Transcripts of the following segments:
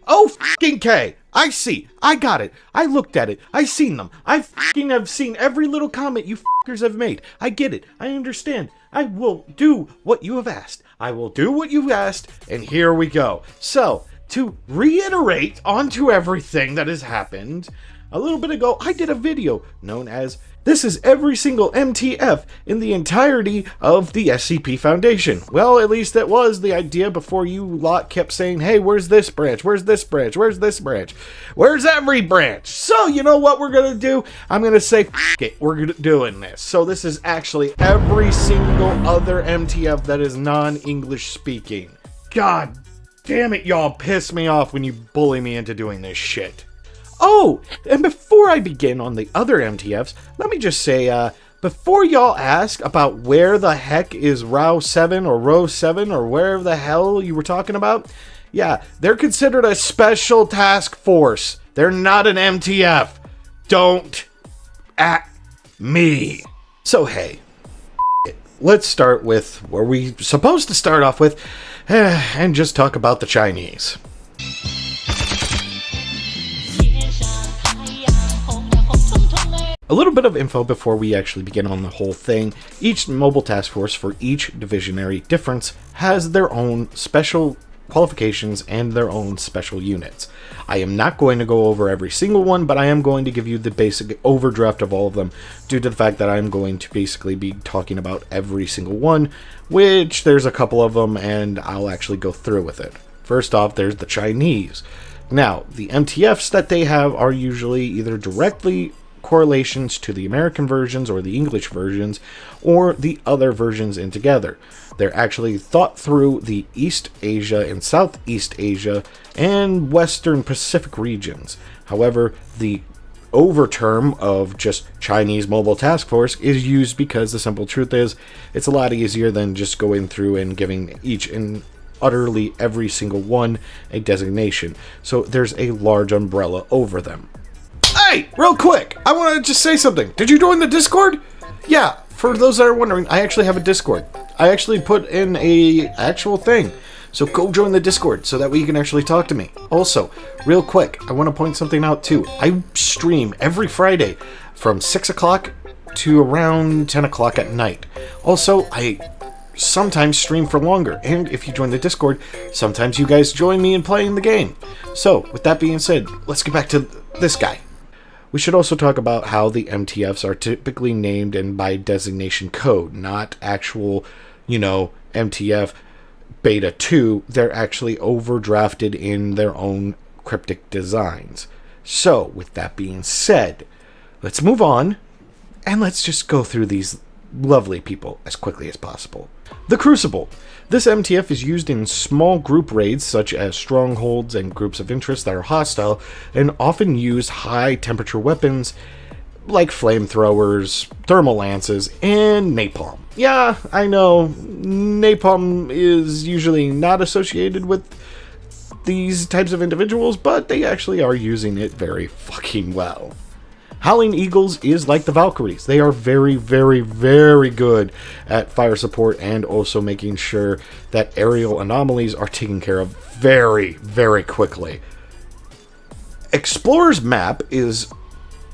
Oh, fucking K. I see. I got it. I looked at it. I seen them. I fucking have seen every little comment you fuckers have made. I get it. I understand. I will do what you have asked. I will do what you've asked, and here we go. So, to reiterate onto everything that has happened, a little bit ago, I did a video known as "This is every single MTF in the entirety of the SCP Foundation." Well, at least that was the idea before you lot kept saying, hey, where's this branch? Where's this branch? Where's this branch? Where's every branch? So, you know what we're going to do? I'm going to say, f*** it, we're doing this. So this is actually every single other MTF that is non-English speaking. God damn it, y'all piss me off when you bully me into doing this shit. Oh, and before I begin on the other MTFs, let me just say, before y'all ask about where the heck is Row 7 or Row 7 or where the hell you were talking about, yeah, they're considered a special task force. They're not an MTF. Don't at me. So, hey, let's start with where we're supposed to start off with and just talk about the Chinese. A little bit of info before we actually begin on the whole thing. Each mobile task force for each divisionary difference has their own special qualifications and their own special units. I am not going to go over every single one, but I am going to give you the basic overdraft of all of them due to the fact that I'm going to basically be talking about every single one, which there's a couple of them and I'll actually go through with it. First off, there's the Chinese. Now, the MTFs that they have are usually either directly correlations to the American versions or the English versions or the other versions in together. They're actually thought through the East Asia and Southeast Asia and Western Pacific regions. However, the overterm of just Chinese Mobile Task Force is used because the simple truth is it's a lot easier than just going through and giving each and utterly every single one a designation. So there's a large umbrella over them. Hey, real quick, I want to just say something. Did you join the Discord? Yeah, for those that are wondering, I actually have a Discord. I actually put in a actual thing. So go join the Discord so that way you can actually talk to me. Also, real quick, I want to point something out too. I stream every Friday from 6 o'clock to around 10 o'clock at night. Also, I sometimes stream for longer, and if you join the Discord, sometimes you guys join me in playing the game. So, with that being said, let's get back to this guy. We should also talk about how the MTFs are typically named and by designation code, not actual, MTF Beta 2. They're actually overdrafted in their own cryptic designs. So, with that being said, let's move on, and let's just go through these lovely people as quickly as possible. The Crucible. This MTF is used in small group raids such as strongholds and groups of interest that are hostile and often use high temperature weapons like flamethrowers, thermal lances, and napalm. Yeah, I know, napalm is usually not associated with these types of individuals, but they actually are using it very fucking well. Howling Eagles is like the Valkyries. They are very, very, very good at fire support and also making sure that aerial anomalies are taken care of very, very quickly. Explorer's Map is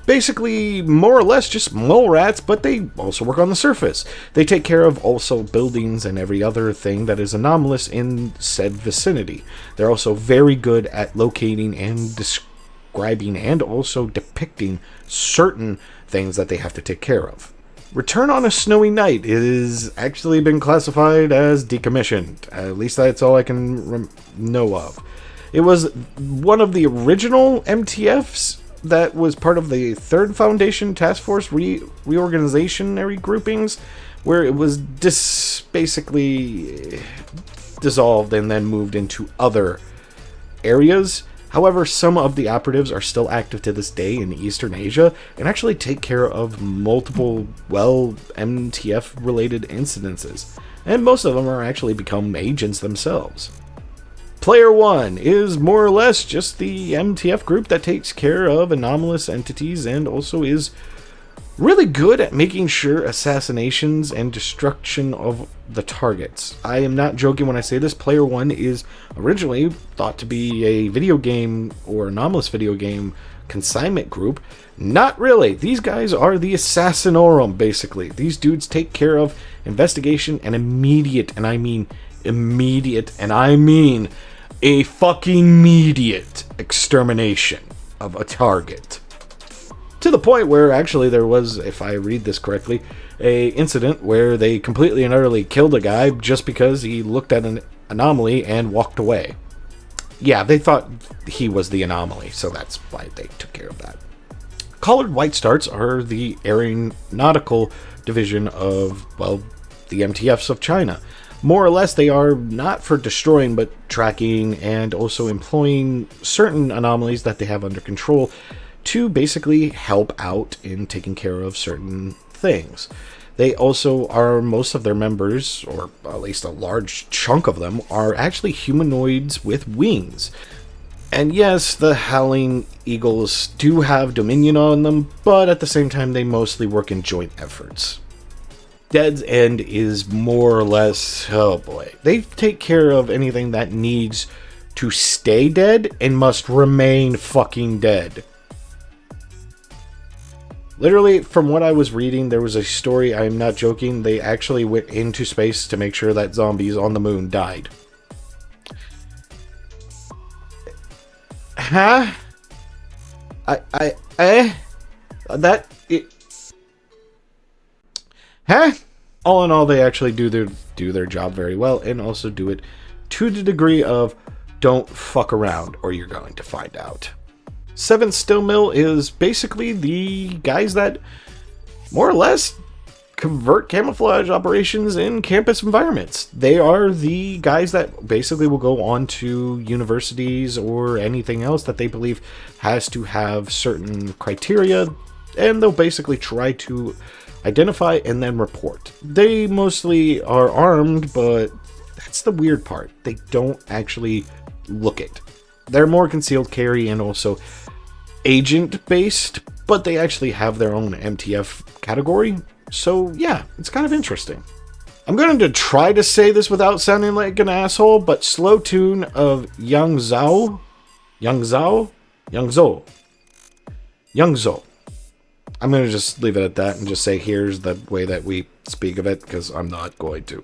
basically more or less just mole rats, but they also work on the surface. They take care of also buildings and every other thing that is anomalous in said vicinity. They're also very good at locating and describing and also depicting certain things that they have to take care of. Return on a Snowy Night is actually been classified as decommissioned. At least that's all I can know of. It was one of the original MTFs that was part of the Third Foundation Task Force reorganizationary groupings, where it was basically dissolved and then moved into other areas. However, some of the operatives are still active to this day in Eastern Asia and actually take care of multiple, MTF-related incidences. And most of them are actually become agents themselves. Player 1 is more or less just the MTF group that takes care of anomalous entities and also is really good at making sure assassinations and destruction of the targets. I am not joking when I say this. Player 1 is originally thought to be a video game or anomalous video game consignment group. Not really. These guys are the Assassinorum, basically. These dudes take care of investigation and immediate, and I mean immediate, and I mean a fucking immediate extermination of a target. To the point where actually there was, if I read this correctly, a incident where they completely and utterly killed a guy just because he looked at an anomaly and walked away. Yeah, they thought he was the anomaly, so that's why they took care of that. Collared White Starts are the aeronautical division of, well, the MTFs of China. More or less, they are not for destroying, but tracking and also employing certain anomalies that they have under control to basically help out in taking care of certain things. They also are, most of their members, or at least a large chunk of them, are actually humanoids with wings. And yes, the Howling Eagles do have dominion on them, but at the same time they mostly work in joint efforts. Dead's End is more or less, oh boy, they take care of anything that needs to stay dead and must remain fucking dead. Literally, from what I was reading, there was a story, I'm not joking, they actually went into space to make sure that zombies on the moon died. Huh? Huh? All in all, they actually do their job very well, and also do it to the degree of don't fuck around or you're going to find out. Seventh Still Mill is basically the guys that more or less convert camouflage operations in campus environments. They are the guys that basically will go on to universities or anything else that they believe has to have certain criteria, and they'll basically try to identify and then report. They mostly are armed, but that's the weird part. They don't actually look it. They're more concealed carry and also agent based, but they actually have their own MTF category. So yeah, it's kind of interesting. I'm going to try to say this without sounding like an asshole, but Slow Tune of Yangzhou. I'm going to just leave it at that and just say here's the way that we speak of it, because I'm not going to.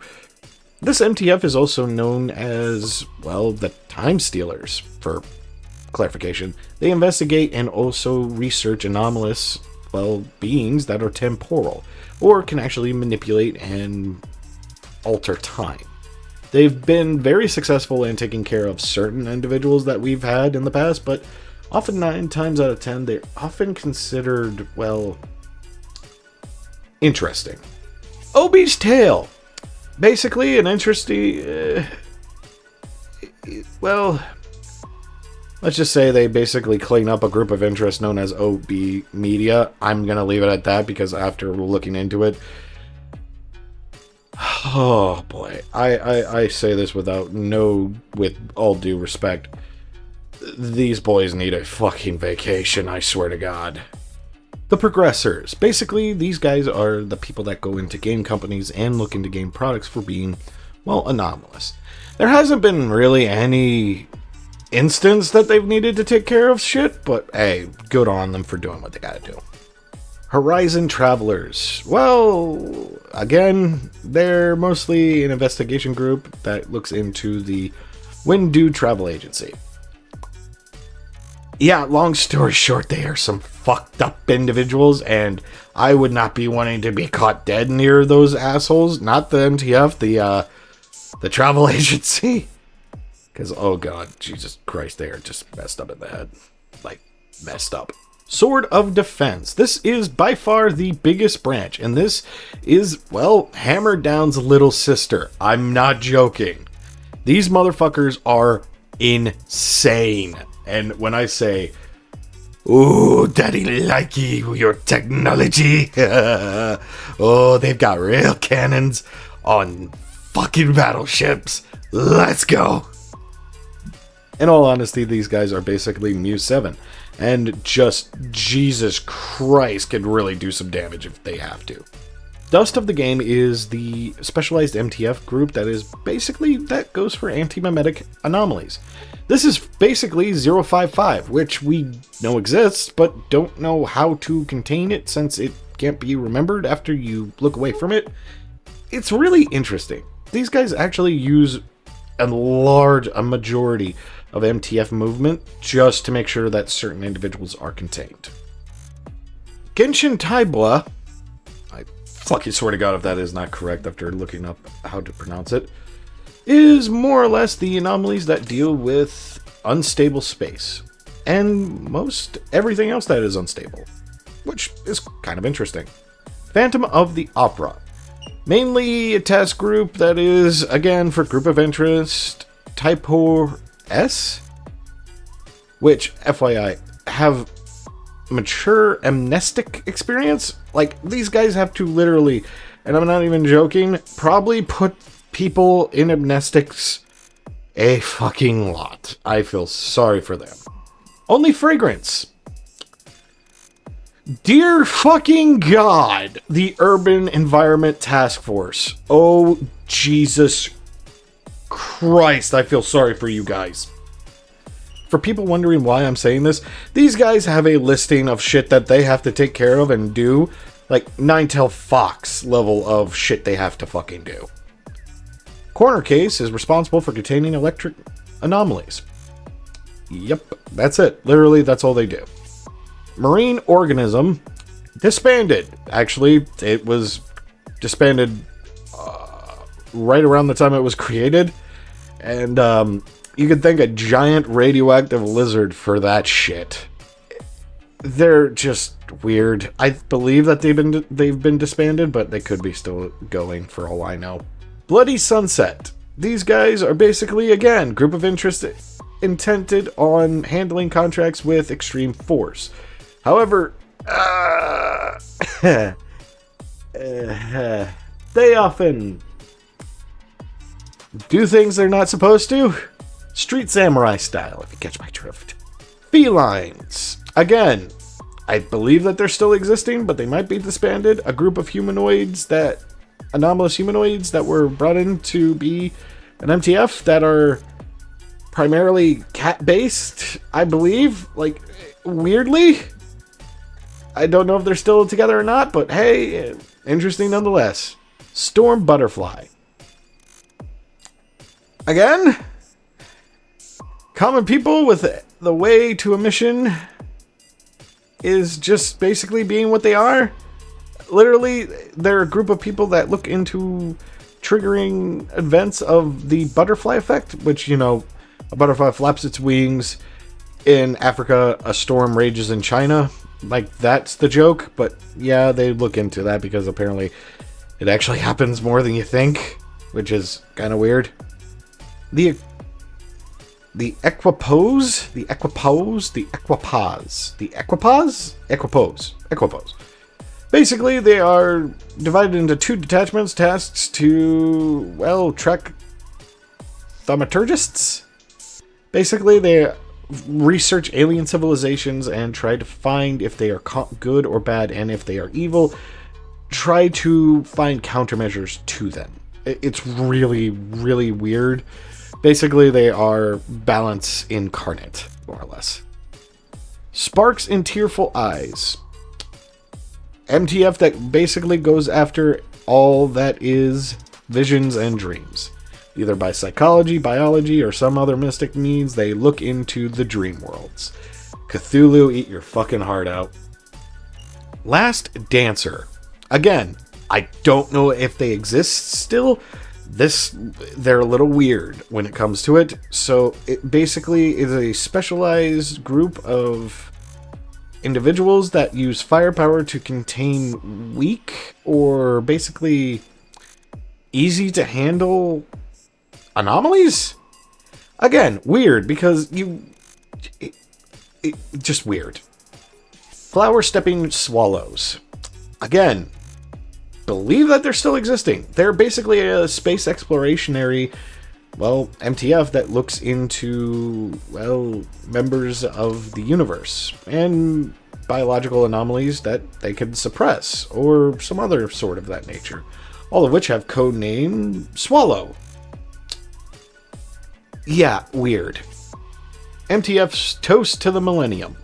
This MTF is also known as, well, the Time Stealers, for clarification. They investigate and also research anomalous, well, beings that are temporal, or can actually manipulate and alter time. They've been very successful in taking care of certain individuals that we've had in the past, but often 9 times out of 10, they're often considered, well, interesting. Obi's Tale. Basically, an interesting, well, let's just say they basically clean up a group of interest known as OB Media. I'm going to leave it at that because after looking into it, oh boy, I say this with all due respect. These boys need a fucking vacation, I swear to God. The Progressors. Basically, these guys are the people that go into game companies and look into game products for being, well, anomalous. There hasn't been really any instance that they've needed to take care of shit, but hey, good on them for doing what they gotta do. Horizon Travelers. Well, again, they're mostly an investigation group that looks into the Windu Travel Agency. Yeah, long story short, they are some fucked up individuals, and I would not be wanting to be caught dead near those assholes. Not the MTF, the travel agency. Because, oh god, Jesus Christ, they are just messed up in the head. Like, messed up. Sword of Defense. This is by far the biggest branch, and this is, well, Hammer Down's little sister. I'm not joking. These motherfuckers are insane. And when I say, ooh, daddy likey, your technology. Oh, they've got real cannons on fucking battleships. Let's go. In all honesty, these guys are basically Mu 7. and just, Jesus Christ, can really do some damage if they have to. Dust of the game is the specialized MTF group that goes for anti-memetic anomalies. This is basically 055, which we know exists, but don't know how to contain it since it can't be remembered after you look away from it. It's really interesting. These guys actually use a majority of MTF movement just to make sure that certain individuals are contained. Genshin Taibua, I fucking swear to God if that is not correct after looking up how to pronounce it, is more or less the anomalies that deal with unstable space and most everything else that is unstable, which is kind of interesting. Phantom of the Opera, mainly a task group that is, again, for group of interest, Temporal S, which, FYI, have mature amnestic experience. Like, these guys have to literally, and I'm not even joking, probably put people in amnestics a fucking lot. I feel sorry for them. Only Fragrance. Dear fucking God, the Urban Environment Task Force. Oh, Jesus Christ, I feel sorry for you guys. For people wondering why I'm saying this, these guys have a listing of shit that they have to take care of and do. Like, Ninetale Fox level of shit they have to fucking do. Corner Case is responsible for containing electric anomalies. Yep, that's it. Literally, that's all they do. Marine Organism disbanded. Actually, it was disbanded right around the time it was created. And you could thank a giant radioactive lizard for that shit. They're just weird. I believe that they've been disbanded, but they could be still going for all I know. Bloody Sunset. These guys are basically, again, group of interest intended on handling contracts with extreme force. However, they often do things they're not supposed to. Street Samurai style, if you catch my drift. Felines. Again, I believe that they're still existing, but they might be disbanded. A group of anomalous humanoids that were brought in to be an MTF that are primarily cat-based, I believe. Like, weirdly. I don't know if they're still together or not, but hey, interesting nonetheless. Storm Butterfly. Again, common people with the way to a mission is just basically being what they are. Literally, they're a group of people that look into triggering events of the butterfly effect, which, you know, a butterfly flaps its wings in Africa, a storm rages in China. Like, that's the joke, but yeah, they look into that because apparently it actually happens more than you think, which is kind of weird. The Equipose. Basically, they are divided into two detachments, tasks to, well, track thaumaturgists. Basically, they research alien civilizations and try to find if they are good or bad, and if they are evil, try to find countermeasures to them. It's really, really weird. Basically, they are balance incarnate, more or less. Sparks in Tearful Eyes. MTF that basically goes after all that is visions and dreams. Either by psychology, biology, or some other mystic means, they look into the dream worlds. Cthulhu, eat your fucking heart out. Last Dancer. Again, I don't know if they exist still. They're a little weird when it comes to it. So it basically is a specialized group of individuals that use firepower to contain weak or basically easy to handle anomalies. Again, weird because just weird. Flower Stepping Swallows. Again, believe that they're still existing. They're basically a space explorationary well, MTF that looks into, well, members of the universe and biological anomalies that they could suppress, or some other sort of that nature. All of which have code name Swallow. Yeah, weird. MTF's Toast to the Millennium.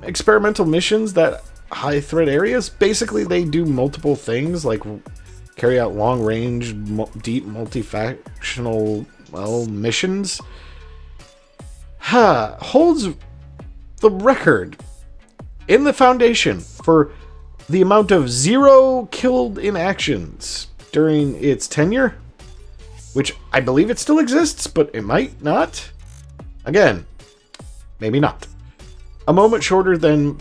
Experimental missions that high threat areas. Basically, they do multiple things, like carry out long-range, deep, multifactional, well, missions. Holds the record in the Foundation for the amount of 0 killed in actions during its tenure, which I believe it still exists, but it might not. Again, maybe not. A moment shorter than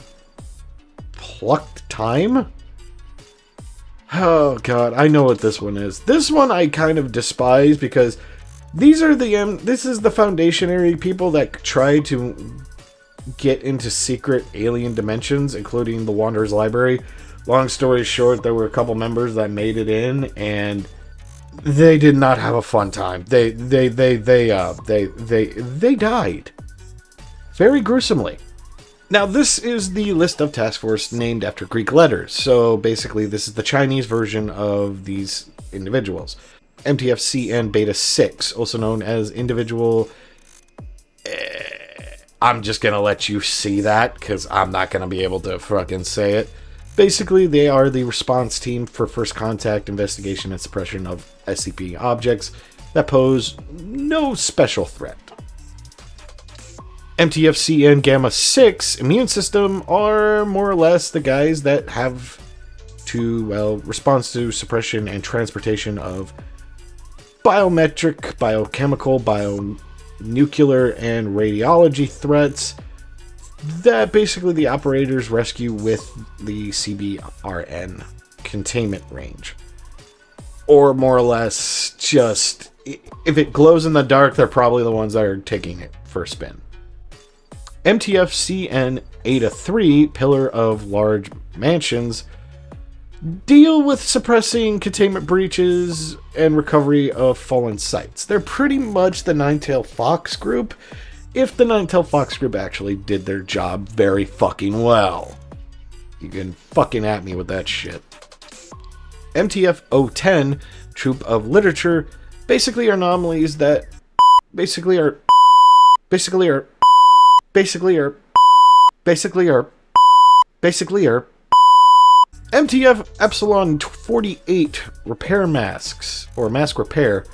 plucked time? Oh god, I know what this one is. This one I kind of despise because these are this is the Foundationary people that try to get into secret alien dimensions, including the Wanderer's Library. Long story short, there were a couple members that made it in, and they did not have a fun time. They died very gruesomely. Now, this is the list of task force named after Greek letters. So basically, this is the Chinese version of these individuals. MTF-CN Beta 6, also known as individual. I'm just gonna let you see that because I'm not gonna be able to fucking say it. Basically, they are the response team for first contact, investigation, and suppression of SCP objects that pose no special threat. MTF-CN Gamma 6 immune system are more or less the guys that have to, well, response to suppression and transportation of biometric, biochemical, bionuclear, and radiology threats that basically the operators rescue with the CBRN containment range. Or more or less just, if it glows in the dark, they're probably the ones that are taking it for a spin. MTF-CN Eta 3, Pillar of Large Mansions, deal with suppressing containment breaches and recovery of fallen sites. They're pretty much the Nine-Tailed Fox group, if the Nine-Tailed Fox group actually did their job very fucking well. You can fucking at me with that shit. MTF-010, Troop of Literature, basically are anomalies that basically are MTF Epsilon 48 repair masks, or mask repair.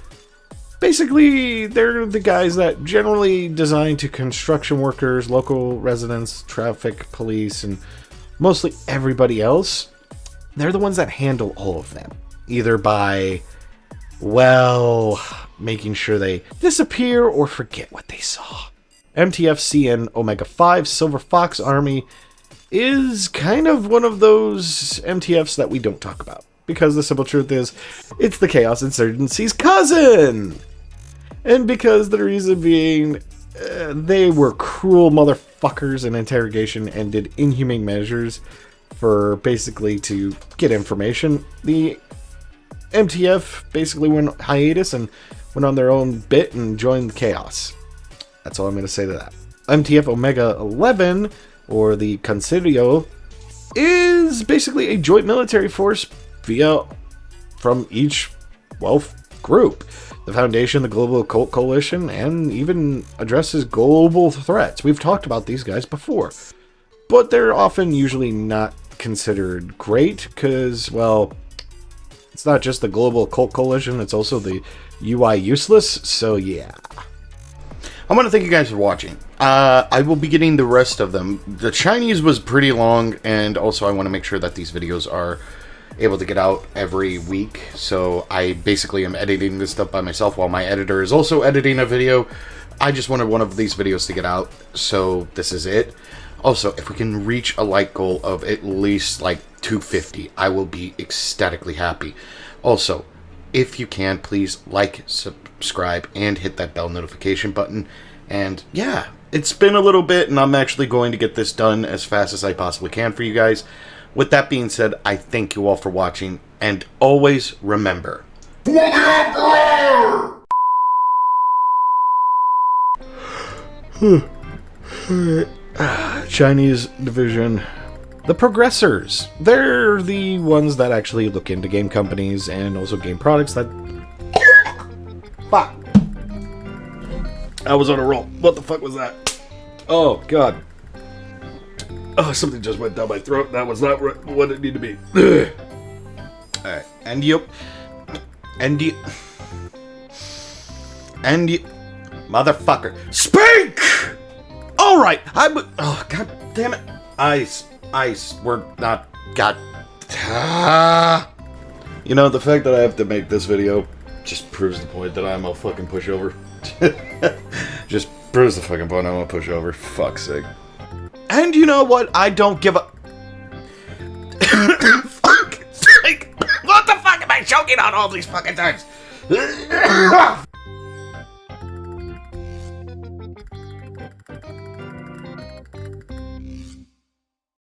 Basically, they're the guys that generally design to construction workers, local residents, traffic police, and mostly everybody else. They're the ones that handle all of them. Either by, well, making sure they disappear or forget what they saw. MTF-CN Omega 5 Silver Fox Army is kind of one of those MTFs that we don't talk about. Because the simple truth is, it's the Chaos Insurgency's cousin! And because the reason being, they were cruel motherfuckers in interrogation and did inhumane measures for basically to get information. The MTF basically went hiatus and went on their own bit and joined the Chaos. That's all I'm going to say to that. MTF Omega 11, or the Consiglio, is basically a joint military force from each, well, group. The Foundation, the Global Occult Coalition, and even addresses global threats. We've talked about these guys before. But they're often usually not considered great, because, well, it's not just the Global Occult Coalition, it's also the UI useless, so yeah. I want to thank you guys for watching. I will be getting the rest of them. The Chinese was pretty long, and also I want to make sure that these videos are able to get out every week. So I basically am editing this stuff by myself while my editor is also editing a video. I just wanted one of these videos to get out, so this is it. Also, if we can reach a like goal of at least like 250, I will be ecstatically happy. Also, if you can, please like, subscribe, and hit that bell notification button. And yeah, it's been a little bit, and I'm actually going to get this done as fast as I possibly can for you guys. With that being said, I thank you all for watching, and always remember... Chinese division. The progressors. They're the ones that actually look into game companies and also game products that... Fuck! I was on a roll. What the fuck was that? Oh, God. Oh, something just went down my throat. That was not what it needed to be. Alright, and you... Motherfucker. Speak! Alright, oh, god damn it. Ice. We're not... God... You know, the fact that I have to make this video just proves the point that I'm a fucking pushover. Just proves the fucking point I'm a pushover. Fuck's sake. And you know what? I don't give a... Fuck sake! What the fuck am I choking on all these fucking times?